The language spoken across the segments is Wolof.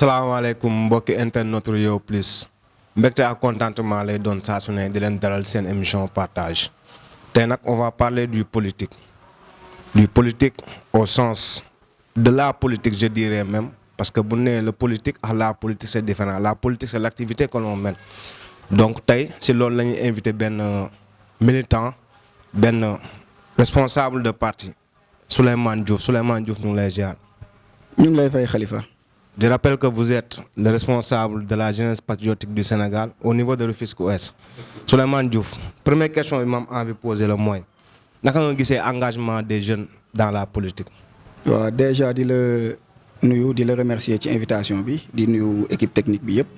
salaamaaleykum mbokki internet Rio Plus mbégte ak contentement lay doon saa su ne di leen dalal seen émission partage tey nag on va parler du politique au sens de la politique je dirais même parce que bu nee le politique ak la politique c'est différent la politique c'est l'activité que l'on mène donc tey si loolu la ñuy invité benn militant benn responsable de parti Souleymane Diouf ñu ngi lay ziar. ñu ngi lay fay Khalifa. Je rappelle que vous êtes le responsable de la jeunesse patriotique du Sénégal au niveau de Rufisque Ouest. Souleymane Diouf première question bi ma am envie poser la mooy naka nga gisee engagement des jeunes dans la politique. waaw déjà di la nuyu di la remercier ci invitation bi di nuyu équipe technique bi yëpp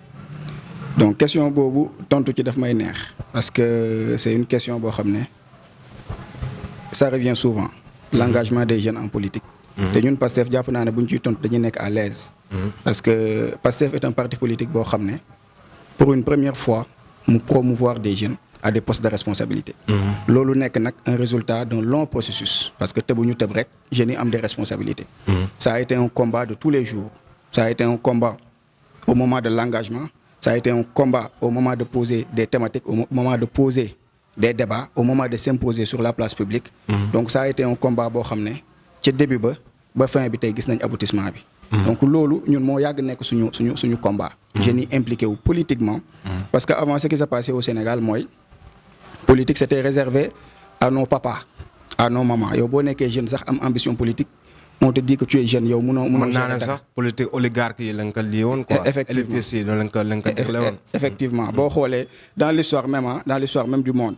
donc question boobu tontu ci daf may neex parce que c'est une question boo xam ne ça revient souvent l'engagement des jeunes en politique. te ñun Pastef jàpp naa ne bu ñu ciy tontu dañuy nekk à l'aise parce que Pastef est un parti politique boo xam ne pour une première fois mu promouvoir des jeunes à des postes de responsabilité. loolu nekk nag un résultat d'un long processus parce que tëbuñu tëb rek jeunes yi am des responsabilités. Ça a été un combat de tous les jours. Ça a été un combat au moment de l'engagement. Ça a été un combat au moment de poser des thématiques, au moment de poser des débats, au moment de s'imposer sur la place publique. Donc ça a été un combat boo xam ne ci début ba fin bi tey gis nañ aboutissement bi. donc loolu ñun moo yàgg nekk suñu combat. jeunes yi impliqué wu politiquement. parce que avant ce qui s'est passé au Sénégal mooy politique c'était réservé à nos papas à nos mamans yow boo nekkee jeune sax am ambition politique on te dit que tu es jeune yow mënoo. mën naa ne sax politique oligarque yi lañ ko lii woon quoi. effectivement élitistes yi lañ ko dégle woon. effectivement boo xoolee dans l'histoire même du monde.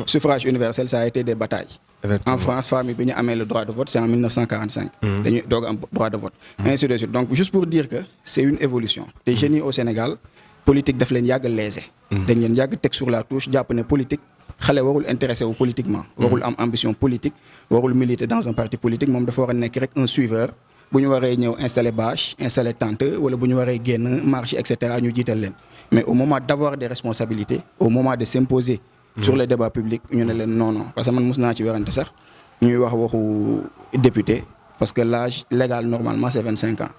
suffrage universel ça a été des batailles. En France famille bi ñu amee le droit de vote c'est en 1945. dañuy doog am droit de vote. ainsi de suite donc juste pour dire que c'est une évolution te jeunes yi au Sénégal politique daf leen yàgg lésé. dañ leen yàgg teg sur la touche jàpp ne politique xale warul intéressé wu politiquement. warul am ambition politique warul militer dans un parti politique moom dafa war a nekk rek un suiveur bu ñu waree ñëw installer bâche installer tente wala bu ñu waree génn marche et cetera ñu jiital leen mais au moment d'avoir des responsabilités au moment de s'imposer sur les débats publics ñu ne leen non parce que man mos naa ci werante sax ñuy wax waxu député parce que l'âge légal normalement c'est 25 ans.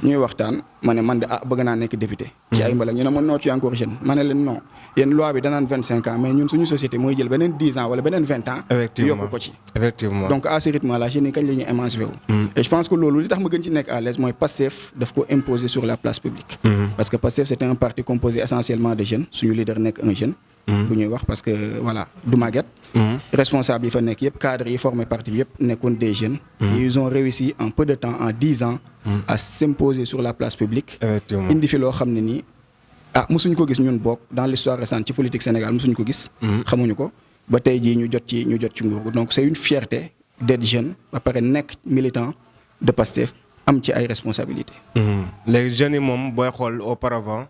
ñuy waxtaan ma ne man de bëgg naa nekk député. ci ay mbala ñu ne ma non tu es encore jeune ma ne leen non yéen loi bi danaan 25 ans mais ñun suñu société mooy jël beneen 10 ans wala beneen 20 ans. effectivement yokk ko ci. effectivement donc à ce rythme là jeunes yi kañ la ñuy émancipé wu. et je pense que loolu li tax ma gën ci nekk à l'aise mooy Pastef daf ko imposer sur la place publique. parce que Pastef c'était un parti composé essentiellement de jeunes suñu leader nekk un jeune. bu ñuy wax parce que voilà du màgget. responsable yi fa nekk yëpp cadres yi formé parti bi yëpp nekkoon des jeunes. et ils ont réussi en peu de temps en 10 ans. à s'imposer sur la place publique. indi fi loo xam ne nii mosuñ ko gis ñun bokk dans l'histoire récente ci politique Sénégal mosuñ ko gis. xamuñu ko ba tey jii ñu jot ci nguur donc c'est une fierté d'être jeune ba pare nekk militant de Pastef am ci ay responsabilités. les jeunes yi moom booy xool auparavant.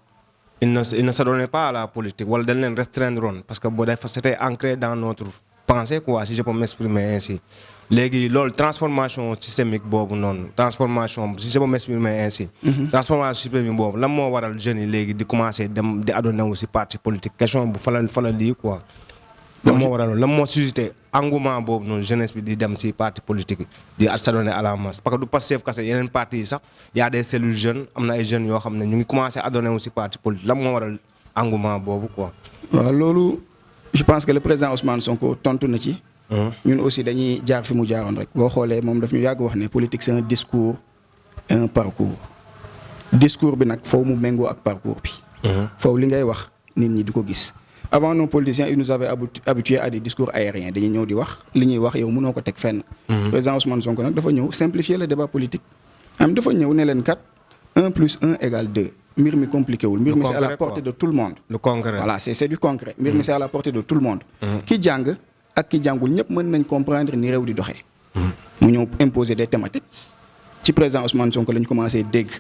Il ne s'adonnait pas à la politique wala dañ leen restreindre parce que boo def c'était ancré dans notre pensée quoi si je peux m'exprimer ainsi léegi loolu transformation systémique boobu noonu transformation si je peux m'exprimer ainsi. transformation systémique boobu lan moo waral jeunes yi léegi di commencer dem di adonné wu si parti politique question bu fa la lii quoi. lan moo waral lan moo suscité engouement boobu noonu jeunesse bi di dem ci parti politique di s'adonner à la masse parce que du Pastef kese yeneen parti yi sax y a des cellules jeunes am na ay jeunes yoo xam ne ñu ngi commencé adonné wu ci parti politique lan moo waral engouement boobu quoi. waaw loolu je pense que le président Ousmane Sonko tontu na ci. ñun aussi dañuy jaar fi mu jaaroon rek boo xoolee moom daf ñu yàgg wax ne politique c'est un discours et un parcours discours bi nag foofu mu méngoo ak parcours bi. foofu li ngay wax nit ñi di ko gis. Avant nos politiciens ils nous avaient habitués à des discours aériens dañuy ñëw di wax li ñuy wax yow mënoo ko teg fenn. président Ousmane Sonko nag dafa ñëw simplifier le débat politique. dafa ñëw ne leen kat 1 plus 1 égale 2 mbir mi compliqué wul. mbir mi c'est à la portée de tout le monde. le concret voilà c'est du concret. mbir mi c'est à la portée de tout le monde. ki jàng ak ki jàngul ñëpp mën nañ comprendre ni réew di doxee. mu ñëw imposer des thématiques ci président Ousmane Sonko lañ commencé dégg.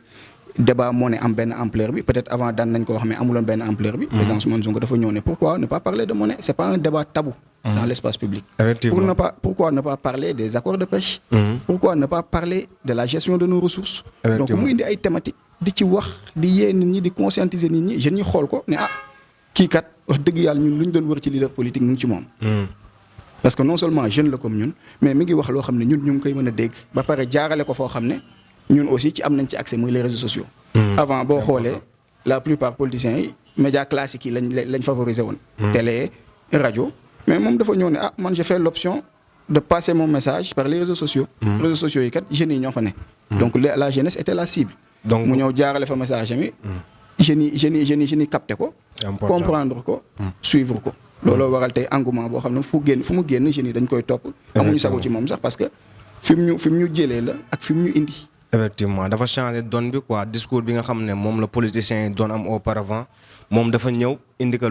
débat moo ne am benn ampleur bi peut-être avant daan nañ ko wax mais amuloon benn ampleur bi. président Ousmane Sonko dafa ñëw ne pourquoi ne pas parler de monnaie c'est pas un débat tabou. dans l'espace public. Pourquoi ne pas parler des accords de pêche. Pourquoi ne pas parler de la gestion de nos ressources. donc mu indi ay thématiques di ci wax di yee nit ñi di conscientiser nit ñi jeunes ñi xool ko ne kii kat wax dëgg yàlla ñun lu ñu doon wër ci leader politique mu ngi ci moom. parce que non seulement jeune la comme ñun mais mi ngi wax loo xam ne ñun ñu ngi koy mën a dégg ba pare jaarale ko foo xam ne. ñun aussi ci am nañ ci accès muy les réseaux sociaux. avant boo xoolee la plupart politiciens yi médias classiques yi lañ favoriser woon. télé rajo mais moom dafa ñëw ne man j'ai fait l'option de passer mon message par les réseaux sociaux. réseaux sociaux yi kat jeunes yi ñoo fa ne. donc la jeunesse était la cible. donc mu ñëw jaarale fa message ami jeunes yi capté ko. comprendre ko suivre ko. looloo waral tey engouement boo xam ne fu mu génn jeunes yi dañ koy topp. amuñu sago ci moom sax parce que fi mu ñu jëlee la ak fi mu ñu indi. effectivement dafa changé donne bi quoi discours bi nga xam ne moom la politicien yi doon am auparavant moom dafa ñëw indi ko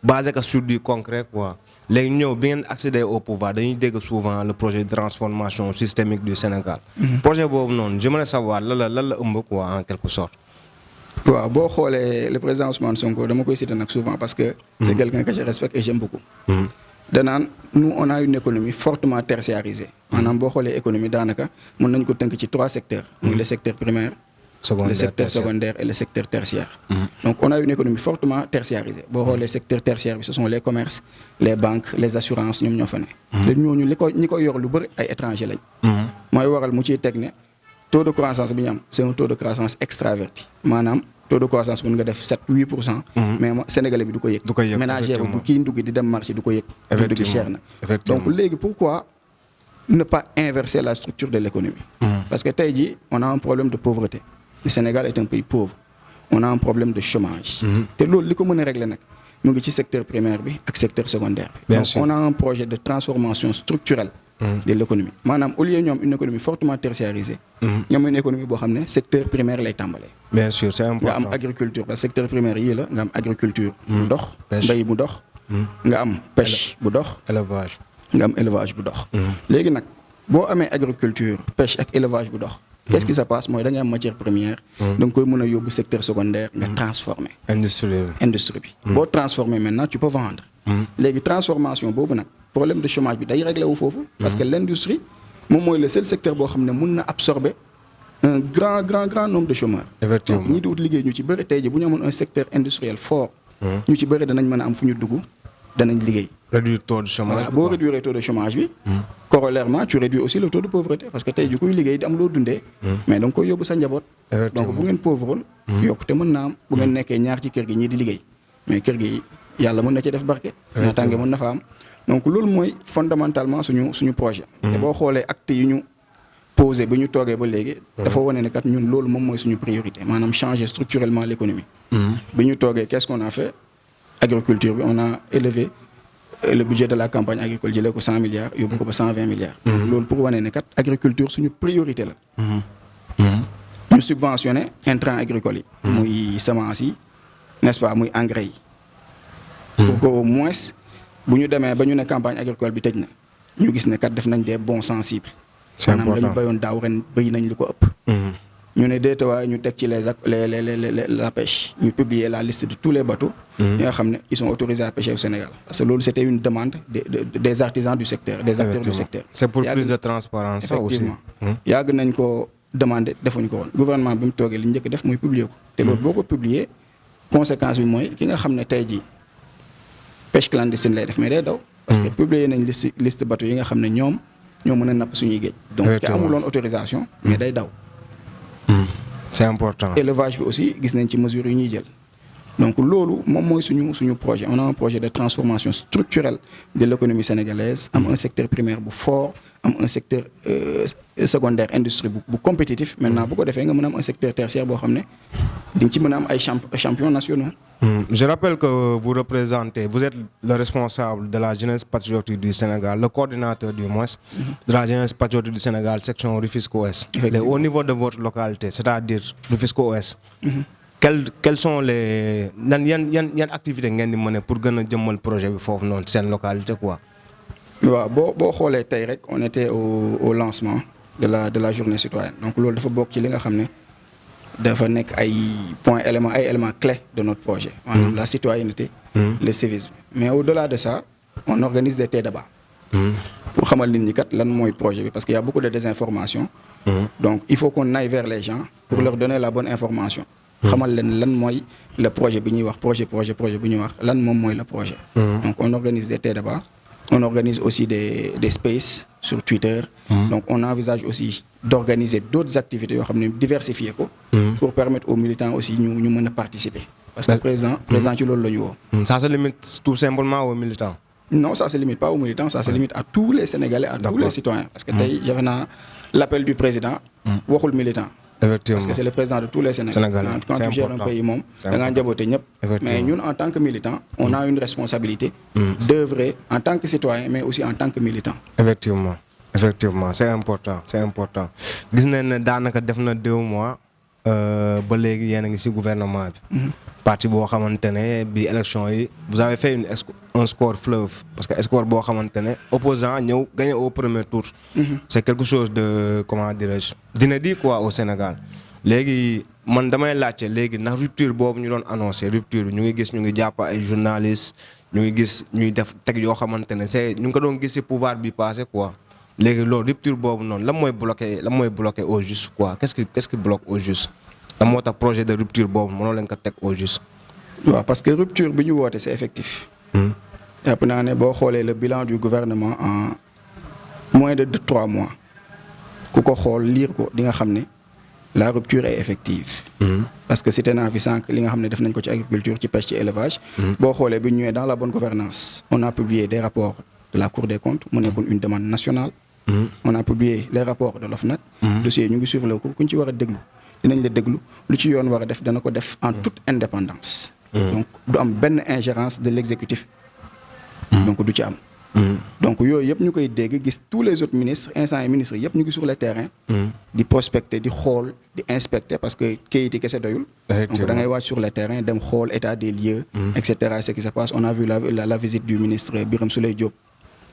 basé ko sur du concret quoi léegi ñëw bi ngeen accéder au pouvoir dañuy dégg souvent le projet de transformation systémique du Sénégal. projet boobu noonu j'aimerais savoir lan la ëmb quoi en quelque sorte. waaw boo xoolee le président Ousmane Sonko dama koy citer nag souvent parce que c'est quelqu'un que je respecte et j'aime beaucoup. danaan nous on a une économie fortement tertiarisée maanaam boo xoolee économie daanaka mën nañ ko tënk ci 3 secteurs. muy le secteur primaire. le secteur secondaire et le secteur tertiaire. Donc on a une économie fortement tertiarisée boo xoolee secteur tertiaire bi ce sont les commerces les banques les assurances ñoom ñoo fa ne. te ñooñu ñi ko yor lu bëri ay étrangers lañ. mooy waral mu ciy teg ne taux de croissance bi ñu am c'est un taux de croissance extraverti maanaam taux de croissance mën nga def 7-8%. mais Sénégalais bi du ko yëg. ménagère bu kii ndugg di dem marché du ko yëg. dugg cher na donc léegi pourquoi ne pas inverser la structure de l'économie. parce que tey jii on a un problème de pauvreté. Le Sénégal est un pays pauvre. On a un problème de chômage. te loolu li ko mën a régler nag mu ngi ci secteur primaire bi ak secteur secondaire bi. donc on a un projet de transformation structurelle. de l'économie maanaam au lieu ñoom une économie fortement tertiarisée. ñoom une économie boo xam ne secteur primaire lay tàmbalee. bien sûr c'est important nga am agriculture parce que secteur primaire yii la nga am agriculture. bu dox mbay bu dox. nga am pêche bu dox. élevage nga am élevage bu dox. léegi nag boo amee agriculture pêche ak élevage bu dox. qu'est-ce qui se passe mooy da nga am matière première. da nga koy mën a yóbbu secteur secondaire nga transformer. industrie bi. boo transformer maintenant tu peux vendre. léegi transformation boobu nag problème de chômage bi day réglé wu foofu. parce que l'industrie moom mooy le seul secteur boo xam ne mun na absorber un grand nombre de chômeurs. effectivement donc ñi di wut liggéey ñu ci bëri tey jii bu ñu amoon un secteur industriel fort. ñu ci bëri danañ mën a am fu ñu dugg danañ liggéey. réduire taux de chômage. voilà boo réduire taux de chômage bi. corollairement tu réduis aussi le taux de pauvreté parce que tey jii kuy liggéey di am loo dundee. mais da nga koy yóbbu sa njaboot. donc bu ngeen pauvroon. yokkute mën naa am bu ngeen nekkee ñaar ci kër gi ñii di liggéey mais kër gi yàlla mën na ci def barke. naataange mën na fa am donc loolu mooy fondamentalement suñu projet. te boo xoolee actes yi ñu posé bi ñu toogee ba léegi. dafa wane ne kat ñun loolu moom mooy suñu priorité maanaam changer structurellement l'économie. bi ñu toogee qu'est-ce qu'on a fait agriculture bi on a élevé le budget de la campagne agricole jëlee ko 100 milliards yóbbu ko ba 120 milliards. loolu pour wane ne kat agriculture suñu priorité la. ñu subventionné intrants agricoles yi. muy semences yi n'est-ce pas muy engrais yi. pour que au moins bu ñu demee ba ñu ne campagne agricole bi tëj na ñu gis ne kat def nañ des bons sensibles. c'est important maanaam la ñu béyoon daaw ren béy nañ lu ko ëpp. ñu ne déetawaay ñu teg ci la pêche ñu publier la liste de tous les bateaux. yi nga xam ne ils sont autorisés à pêcher au Sénégal. parce que loolu c'était une demande des artisans du secteur des acteurs du secteur. c'est pour plus de transparence ça aussi. effectivement yàgg nañ ko demander defuñ ko woon gouvernement bi mu toogee li njëkk def mooy publier ko. te loolu boo ko publier conséquence bi mooy ki nga xam ne tey jii pêche clandestine lay def mais day daw. parce que publier nañ liste bateaux yi nga xam ne ñoo mën a napp suñuy géej. donc te amuloon autorisation mais day daw. c'est important. élevage bi aussi gis nañ ci mesures yu ñuy jël donc loolu moom mooy suñu projet on a un projet de transformation structurelle de l'économie sénégalaise am un secteur primaire bu fort am un secteur secondaire industrie bu compétitif maintenant bu ko defee nga mën a am un secteur tertiaire boo xam ne di nga ci mën a am ay champions nationaux. Je rappelle que vous êtes le responsable de la jeunesse patriotique du Sénégal, le coordinateur du moins de la jeunesse patriotique du Sénégal, section Rufisque-Ouest. Au niveau de votre localité, c'est-à-dire Rufisque-Ouest, quelles sont yan activités ngeen di mener pour gën a jëmmal projet bi foofu noonu seen localité quoi. waaw boo xoolee tey rek on était au lancement de la journée citoyenne donc loolu dafa bokk ci li nga xam ne dafa nekk ay éléments clés de notre projet. maanaam la citoyenneté. le civisme mais au-delà de ça on organise des débats. pour xamal nit ñi kat lan mooy projet bi parce qu'il y a beaucoup de désinformation. donc il faut qu'on aille vers les gens pour leur donner la bonne information. xamal leen lan mooy le projet bi ñuy wax projet bi ñuy wax lan moom mooy le projet. donc on organise des débats on organise aussi des spaces sur Twitter. Donc on envisage aussi d'organiser d'autres activités yoo xam ne diversifier ko. Pour permettre aux militants aussi ñu mën a participer. Parce que président ci loolu la ñu woo. Ça se limite tout simplement aux militants. Non, ça se limite pas aux militants, ça se limite à tous les Sénégalais, à tous les citoyens. Parce que j'avais l'appel du président, waxul militant. Effectivement. Parce que c'est le président de tous les Sénégalais. Quand tu gères un pays, mais nous, en tant que militants, on a une responsabilité d'œuvrer en tant que citoyen, mais aussi en tant que militant. Effectivement, c'est important. Gis nañ ne daanaka def na 2 mois ba léegi yéen a ngi ci gouvernement bi. Parti boo xamante ne bi élection yi vous avez fait un score fleuve parce que score boo xamante ne opposant ñëw gagné au premier tour. C'est quelque chose de comment dirais-je d'inédit quoi au Sénégal. Léegi man damay laajte léegi ndax rupture boobu ñu doon annoncé rupture bi ñu ngi gis ñu ngi jàpp ay journalistes ñu ngi gis ñuy def teg yoo xamante ne c'est ñu ngi ko doon gis ci pouvoir bi passé quoi. Léegi loolu rupture boobu noonu lan mooy bloqué au juste quoi qu'est-ce qui bloque au juste. lan moo tax projet de rupture boobu mënoo leen ko teg au juste. waaw parce que rupture bi ñu woote c'est effectif. jàpp naa ne boo xoolee le bilan du gouvernement en moins de 3 mois ku ko xool lire ko di nga xam ne la rupture est effective. Parce que cité naa fi sànq li nga xam ne def nañ ko ci agriculture ci pêche ci élevage. boo xoolee bi ñu ñëwee dans la bonne gouvernance on a publié des rapports de la Cour des comptes mu nekkoon une demande nationale. On a publié les rapports de l'OFNAC. dossier ñu ngi suivre le cours ku ñu ci war a déglu. dinañ la déglu lu ci yoon war a def dana ko def en toute indépendance. Donc du am benn ingérence de l'exécutif. Donc du ci am. Donc yooyu yëpp ñu koy dégg gis tous les autres ministres instant yi ministres yëpp ñu ngi sur le terrain. di prospecter di xool di inspecter parce que kayit yi kese doyul. Donc da ngay wàcc sur le terrain dem xool état des lieux. et cetera ce qui se passe on a vu la visite du ministre Birame Souleye Diop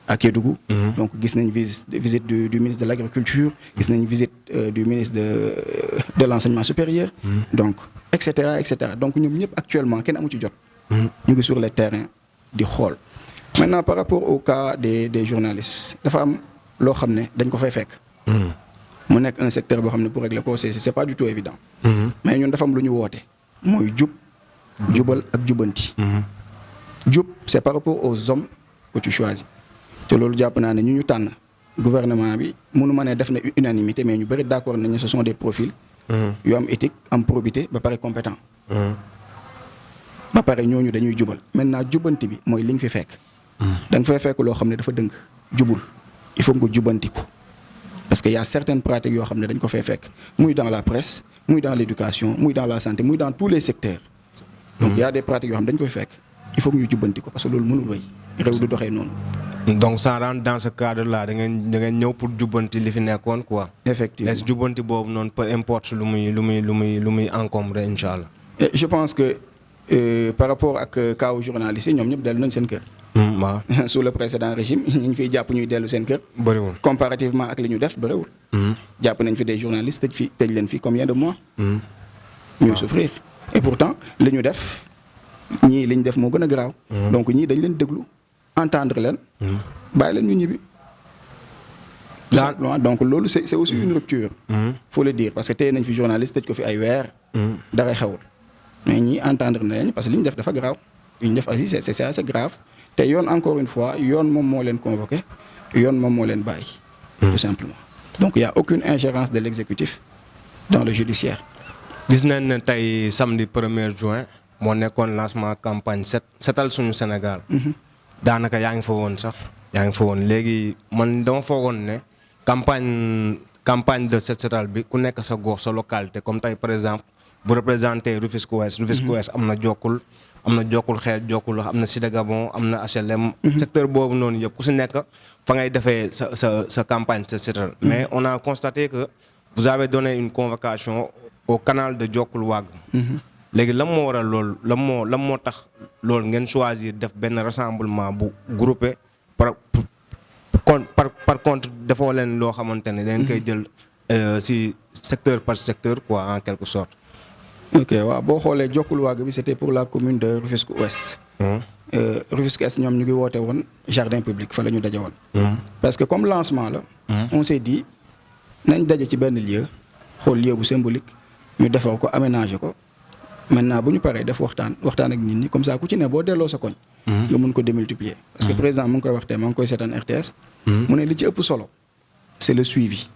à Kédougou. Donc gis nañ visite du ministre de l'agriculture. gis nañ visite du ministre de l'enseignement supérieur. Donc et cetera donc ñoom ñëpp actuellement kenn amu ci jot. ñu ngi sur le terrain di xool. Maintenant par rapport au cas des journalistes dafa am loo xam ne dañ ko fay fekk. mu nekk un secteur boo xam ne pour régler ko c'est pas du tout évident. mais ñun dafa am lu ñu woote. mooy jubal ak jubanti. jub c'est par rapport aux hommes que tu choisis. te loolu jàpp naa ne ñu tànn gouvernement bi mënu ma ne def na unanimité mais ñu bëri d'accord nañu ce sont des profils. yu am éthique am probité ba pare compétent. ba pare ñooñu dañuy jubal maintenant jubanti bi mooy li nga fi fekk. da nga fay fekk loo xam ne dafa dëng jubul il faut nga jubanti ko parce que y a certaines pratiques yoo xam ne dañ ko fay fekk muy dans la presse muy dans l'éducation muy dans la santé muy dans tous les secteurs. donc y a des pratiques yoo xam ne dañ koy fekk il faut que ñu jubanti ko parce que loolu mënul wéy réew du doxee noonu. donc ça rentre dans ce cadre là da ngeen ñëw pour jubbanti li fi nekkoon quoi. effectivement les jubbanti boobu noonu peu importe lu muy encombrer incha allah. et je pense que par rapport ak cas journalistes yi ñoom ñëpp dellu nañ seen kër. waaw sous le précédent régime ñu ngi fiy jàpp ñuy dellu seen kër. bëriwul comparativement ak li ñu def bëriwul. jàpp nañ fi des journalistes tëj leen fi combien de mois. ñuy souffrir et pourtant li ñu def ñii li ñu def moo gën a graaw. donc ñii dañ leen déglu. entendre leen. bàyyi leen ñu ñibbi. donc loolu c'est aussi une rupture. faut le dire parce que tey nañ fi journaliste tëj ko fi ay weer. dara xewul mais ñii entendre nañ parce que li ñu def dafa grave li ñu def aussi c'est assez grave te yoon encore une fois yoon moom moo leen convoqué yoon moom moo leen bàyyi. tout simplement donc il y a aucune ingérence de l'exécutif dans le judiciaire. gis nañ ne tey samedi 1er juin moo nekkoon lancement campagne setal suñu Sénégal. daanaka yaa ngi fa woon sax léegi man dama foogoon ne campagne de set setal bi ku nekk sa gox sa localité comme tey par exemple bu représenter Rufisque Ouest am na jokkul xeet jokkul am na Cité Gabon am na HLM. secteur boobu noonu yëpp ku si nekk fa ngay defee sa campagne set setal mais on a constaté que vous avez donné une convocation au canal de Diokoul Wag. léegi lan moo waral loolu lan moo tax loolu ngeen choisir def benn rassemblement bu groupé par contre defoo leen loo xamante ne dañ koy jël si secteur par secteur quoi en quelque sorte. ok waaw boo xoolee Diokoul Wag bi c'était pour la commune de Rufisque Ouest. Rufisque Est ñoom ñu ngi woote woon jardin public fa la ñu daje woon. parce que comme lancement la. on s'est dit nañ daje ci benn lieu xool lieu bu symbolique ñu defar ko aménager ko. maintenant bu ñu paree def waxtaan ak nit ñi comme ça ku ci ne boo delloo sa koñ. nga mun ko démultiplier. parce que président mu ngi koy waxtee maa ngi koy seetaan RTS. mu ne li ci ëpp solo c'est le suivi.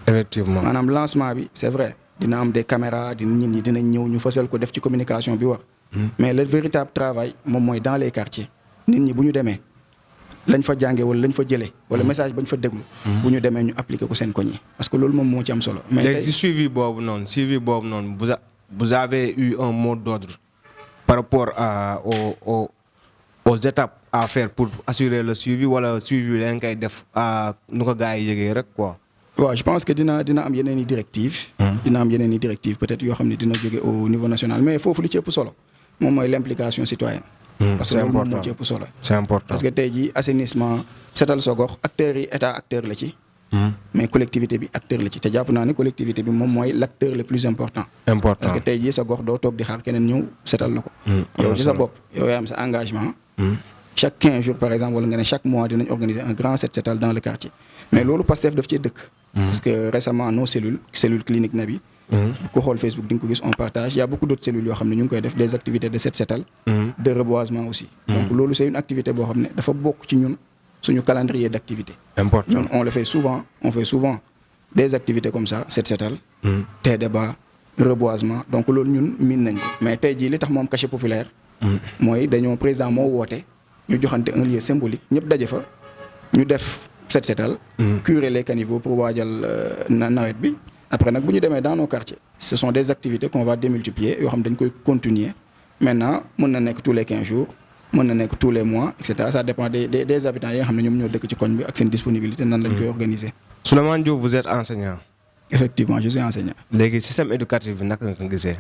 effectivement maanaam lancement bi c'est vrai dina am des caméras di nit ñi dinañ ñëw ñu fësal ko def ci communication bi wax. mais le véritable travail moom mooy dans les quartiers nit ñi bu ñu demee lañ fa jàngee wala lañ fa jëlee wala message bañ fa déglu. bu ñu demee ñu appliquer ko seen koñ yi parce que loolu moom moo ci am solo. mais léegi si suivi boobu noonu vous avez eu un mot d'ordre par rapport aux étapes à faire pour assurer le suivi wala suivi da nga koy def nu ko gars yi yëgee rek quoi. waaw je pense que dina am yeneen i directives. dina am yeneen i directives peut-être yoo xam ne dina jóge au niveau national mais foofu li ci ëpp solo moom mooy l'implication citoyenne. parce que loolu moom moo ci ëpp solo. c'est important parce que tey jii assainissement setal sa gox acteurs yi état acteur la ci. mais collectivité bi acteur la ci te jàpp naa ne collectivité bi moom mooy l'acteur le plus important. parce que tey jii sa gox doo toog di xaar keneen ñëw setal la ko. yow ci sa bopp yow yaa am sa engagement. chaque 15 jours par exemple wala nga ne chaque mois dinañ organiser un grand set setal dans le quartier. mais loolu Pastef daf cee dëkk. parce que récemment nos cellule clinique na bi. ku xool Facebook di nga ko gis on partage il y a beaucoup d'autres cellules yoo xam ne ñu ngi koy def des activités de set setal. de reboisement aussi. donc loolu c'est une activité boo xam ne dafa bokk ci ñun suñu calendrier d'activité. important ñun on fait souvent des activités comme ça set setal. te débat reboisement donc loolu ñun miin nañ ko mais tey jii li tax moom cachet populaire. mooy dañoo président moo woote ñu joxante un lieu symbolique ñëpp daje fa ñu def set setal. curer les caniveaux pour waajal nawet bi. après nag bu ñu demee dans nos quartiers ce sont des activités qu'on va démultiplier yoo xam dañ koy continuer maintenant mën na nekk tous les 15 jours mën na nekk tous les mois et cetera ça dépend des habitants yi nga xam ne ñoom ñoo dëkk ci koñ bi ak seen disponibilité nan lañ koy organiser. Souleymane Diouf vous êtes enseignant. effectivement je suis enseignant. léegi système éducatif bi naka nga ko gisee.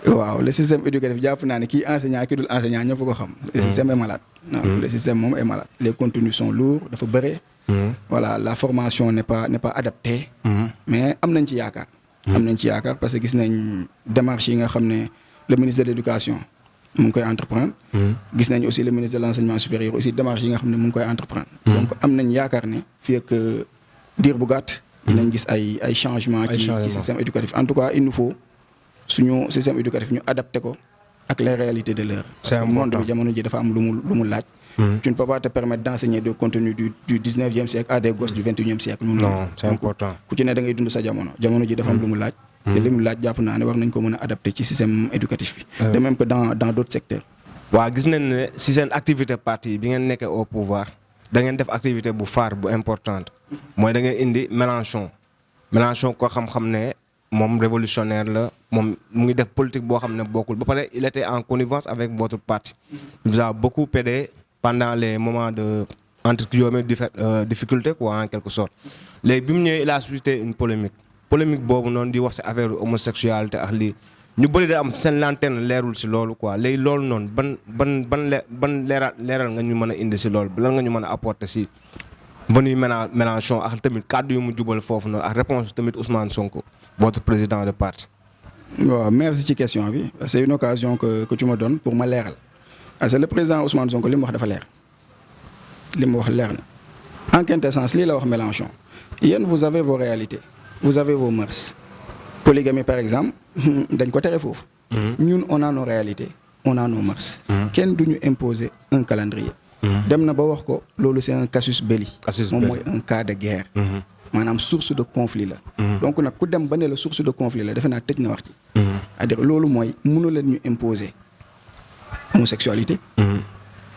waaw le système éducatif jàpp naa ne kii enseignant kii dul enseignant ñëpp ko xam. le système est malade. non le système moom est malade. les contenus sont lourds dafa bëre. voilà la formation n'est pas adaptée. mais am nañ ci yaakaar. am nañ ci yaakaar parce que gis nañ démarches yi nga xam ne le ministre de l'éducation mu ngi koy entreprendre. gis nañ aussi le ministre de l'enseignement supérieur aussi démarches yi nga xam ne mu ngi koy entreprendre. donc am nañ yaakaar ne fii ak diir bu gàtt. dinañ gis ay changements. ci système éducatif en tout cas il nous faut suñu système éducatif ñu adapté ko ak les réalités de l'heure. parce que monde bi jamono ji dafa am lu mu laaj. Tu ne peux pas te permettre d'enseigner des contenus du 19e siècle à des gosses du 21e siècle. Non, c'est important. ku ci ne da ngay dund sa jamono ji dafa am lu mu laaj. te li mu laaj jàpp naa ne war nañ ko mën a adapté ci système éducatif bi. de même que dans d'autres secteurs. waaw gis nañ ne si seen activité parti bi ngeen nekkee au pouvoir da ngeen def activité bu phare bu importante mooy da ngeen indi Mélenchon ko xam-xam ne moom révolutionnaire la moom mu ngi def politique boo xam ne bokkul ba pare il était en connivence avec votre parti. Il vous a beaucoup aidé pendant les moments de entre difficulté quoi en quelque sorte léegi bi mu ñëwee il a suscité une polémique boobu noonu di wax ci affaire homosexualité ak lii ñu bëri da am seen lanterne leerul ci loolu quoi léegi loolu noonu ban leeral nga ñu mën a indi ci loolu lan nga ñu mën a apporter ci venu Mélenchon ak tamit kàddu yu mu jubal foofu noonu ak réponse tamit Ousmane Sonko votre président de parti. waaw merci ci question bi c'est une occasion que tu me donnes pour ma leeral. parce que le président Ousmane Sonko li mu wax dafa leer li mu wax leer na en quintessence lii la wax Mélenchon yéen vous avez vos réalités vous avez vos mœurs polygamie par exemple dañ ko tere foofu. ñun on a nos réalités on a nos mœurs. kenn du ñu imposer un calendrier. dem na ba wax ko loolu c'est un casus belli. moom mooy un cas de guerre. maanaam source de conflit la. donc nag ku dem ba ne la source de conflit la defe naa tëj na wax ci. c'est-à-dire loolu mooy mënu leen ñu imposer. homosexualité.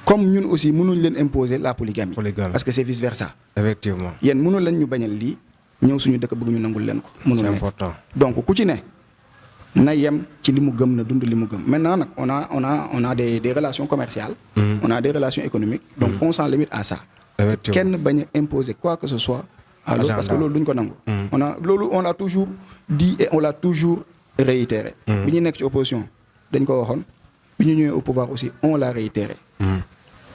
comme ñun aussi mënuñ leen imposer la polygamie. parce que c'est vice versa. effectivement yéen mënu leen ñu bañal lii ñëw suñu dëkk bëgg ñu nangul leen ko. mënul c'est nekk important. donc ku ci ne na yem ci li mu gëm na dund li mu gëm maintenant nag on a des relations commerciales. on a des relations économiques. donc on s'en limite à ça. kenn bañ a imposer quoi que ce soit. à l'autre parce que loolu duñ ko nangu. on l'a toujours dit et on l'a toujours réitéré. bi ñu nekk ci opposition dañ ko waxoon. bi ñu ñëwee au pouvoir aussi on l'a réitéré.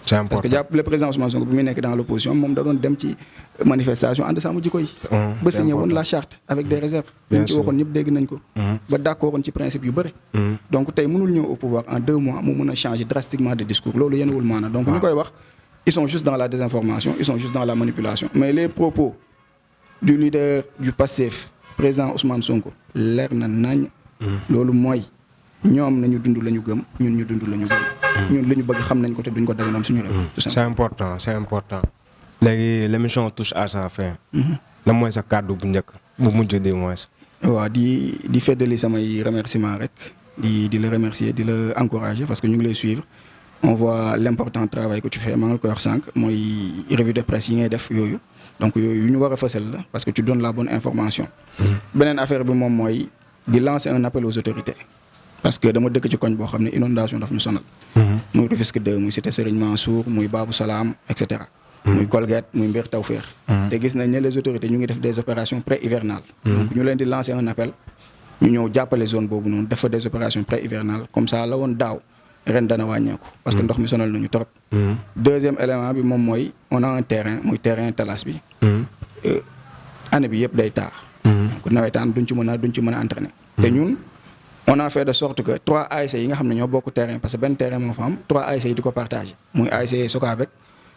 c'est important parce que jàpp le président Ousmane Sonko bi muy nekk dans l'opposition moom da doon dem ci manifestation ànd sàmm jikko yi. ba signé woon la charte avec des réserves. ñu ci waxoon ñëpp dégg nañ ko. ba d'accord woon ci principe yu bëri. donc tey mënul ñëw au pouvoir en 2 mois mu mën a changer drastiquement de discours loolu yéen wul maana donc ñu koy wax ils sont juste dans la désinformation ils sont juste dans la manipulation mais les propos du leader du PASTEF président Ousmane Sonko leer na nañ. loolu mooy. ñoom nañu dund la ñu gëm ñun ñu dund la ñu gëm. ñun li ñu bëgg xam nañ ko te duñ ko daganoon suñu réew. c'est important c'est important. léegi l'émission touche à sa fin. lan mooy sa kàddu bu njëkk bu mujj di moins. waaw di feddali samay remerciement rek di la remercier di la encourager parce que ñu ngi lay suivre on voit l'important travail que tu fais maa ngi koy wax sànq mooy revue de presse yi ngay def yooyu donc yooyu yu ñu war a fësal la parce que tu donnes la bonne information. beneen affaire bi moom mooy di lancer un appel aux autorités parce que dama dëkk ci koñ boo xam ne inondation daf ñu sonal. muy Rufisque 2 muy cité Serigne Mansour muy Babou Salam et cetera. muy Colgate muy Mbir Tawfekh. te gis nañ ne les autorités ñu ngi def des opérations pré-hivernales. donc ñu leen di lancer un appel ñu ñëw jàppale zone boobu noonu def fa des opérations pré-hivernales comme ça la woon daaw ren dana wàññeeku. parce que ndox mi sonal nañu trop. deuxième élément bi moom mooy on a un terrain muy terrain Talas bi. année bi yëpp day taa. donc nawetaan duñ ci mën a entraîner. te ñun on a fait de sorte que 3 ASC yi nga xam ne ñoo bokk terrain parce que benn terrain moo fa am 3 ASC yi di ko partager muy ASC Sokabek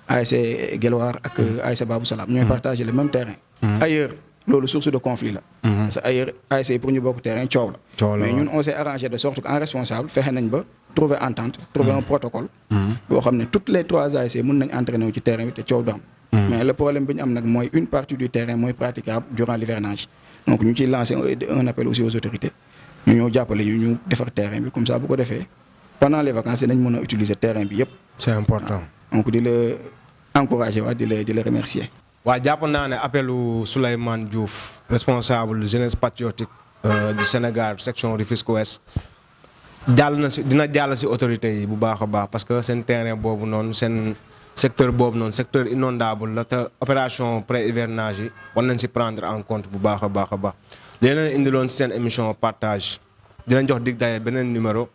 ASC Guelwaar ak ASC Babou Salam ñooy partager le même terrain. ailleurs loolu source de conflit la. parce que ailleurs ASC yi pour ñu bokk terrain coow la. mais ñun on s'est arrangé de sorte que en responsable fexe nañ ba trouver entente trouver un protocole. boo xam ne toutes les 3 ASC mën nañ entraîner wu ci terrain bi te coow du am. mais le problème bi ñu am nag mooy une partie du terrain mooy praticable durant l'hivernage donc ñu ciy lancer un appel aussi aux autorités ñu ñëw jàppale ñu defar terrain bi comme ça bu ko defee pendant les vacances dinañ mën a utiliser terrain bi yëpp. c'est important. donc di la encourager waat di la remercier. waaw jàpp naa ne appelu Souleymane Diouf responsable jeunesse patriotique du Sénégal section Rufisque Ouest dina jàll si autorités yi bu baax a baax parce que seen terrain boobu noonu seen secteur boobu noonu secteur inondable la te opération pré-hivernage yi war nañ si prendre en compte bu baax a baax a baax. li leen indiloon si seen émission partage dinañ jox dig daye beneen numéro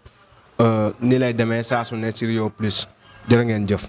ni lay demee saa su ne si Rio Plus jërë ngeen jëf.